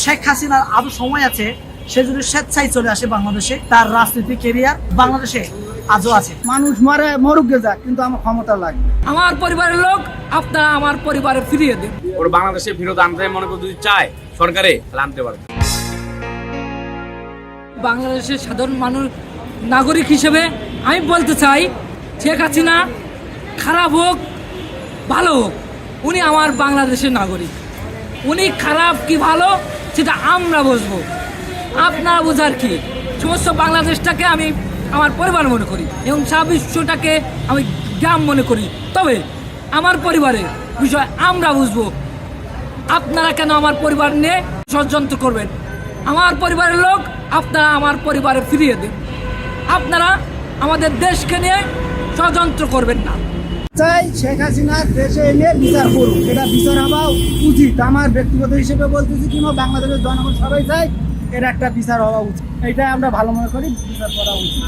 শেখ হাসিনার আরো সময় আছে, সে যদি স্বেচ্ছায় চলে আসে বাংলাদেশে, তার রাজনৈতিক ক্যারিয়ার বাংলাদেশে আজও আছে। মানুষ মরে মরুক গে যাক, কিন্তু আমার ক্ষমতা লাগবে। আমার পরিবারের লোক আপনারা আমার পরিবারে ফিরিয়ে দিন। ওর বাংলাদেশে ফেরত আনতে মনে করে যদি চায় সরকারে, তাহলে আনতে পারবে। বাংলাদেশের সাধারণ মানুষ নাগরিক হিসেবে আমি বলতে চাই, শেখ হাসিনা খারাপ হোক ভালো হোক, উনি আমার বাংলাদেশের নাগরিক। উনি খারাপ কি ভালো সেটা আমরা বুঝবো, আপনারা বোঝার কি। সমস্ত বাংলাদেশটাকে আমি আমার পরিবার মনে করি এবং সারা বিশ্বটাকে আমি গ্রাম মনে করি। তবে আমার পরিবারের বিষয় আমরা বুঝবো। আপনারা কেন আমার পরিবার নিয়ে ষড়যন্ত্র করবেন? আমার পরিবারের লোক আপনারা আমার পরিবারে ফিরিয়ে দিন। আপনারা আমাদের দেশকে নিয়ে ষড়যন্ত্র করবেন না। চাই শেখ হাসিনা দেশে এনে বিচার করুক, এটা বিচার হওয়া উচিত। আমার ব্যক্তিগত হিসেবে বলতেছি, কিংবা বাংলাদেশের জনগণ সবাই চাই এর একটা বিচার হওয়া উচিত। এইটাই আমরা ভালো মনে করি, বিচার করা উচিত।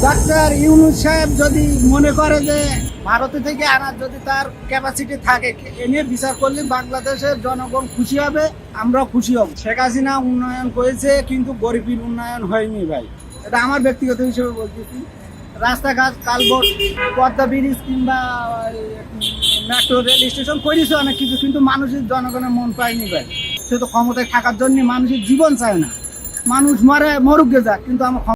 ডাক্তার ইউনূস সাহেব যদি মনে করে যে ভারতে থেকে আনার যদি তার ক্যাপাসিটি থাকে, এ নিয়ে বিচার করলে বাংলাদেশের জনগণ খুশি হবে, আমরাও খুশি হব। শেখ হাসিনা উন্নয়ন করেছে, কিন্তু গরিবের উন্নয়ন হয়নি ভাই, এটা আমার ব্যক্তিগত হিসেবে বলতেছি। রাস্তাঘাট, কালভার্ট, পদ্মা ব্রিজ কিংবা মেট্রো রেল স্টেশন করেছে অনেক কিছু, কিন্তু মানুষের জনগণের মন পায়নি ভাই। সে তো ক্ষমতায় থাকার জন্য মানুষের জীবন চায় না। মানুষ মরে মরুক গে যাক, কিন্তু আমার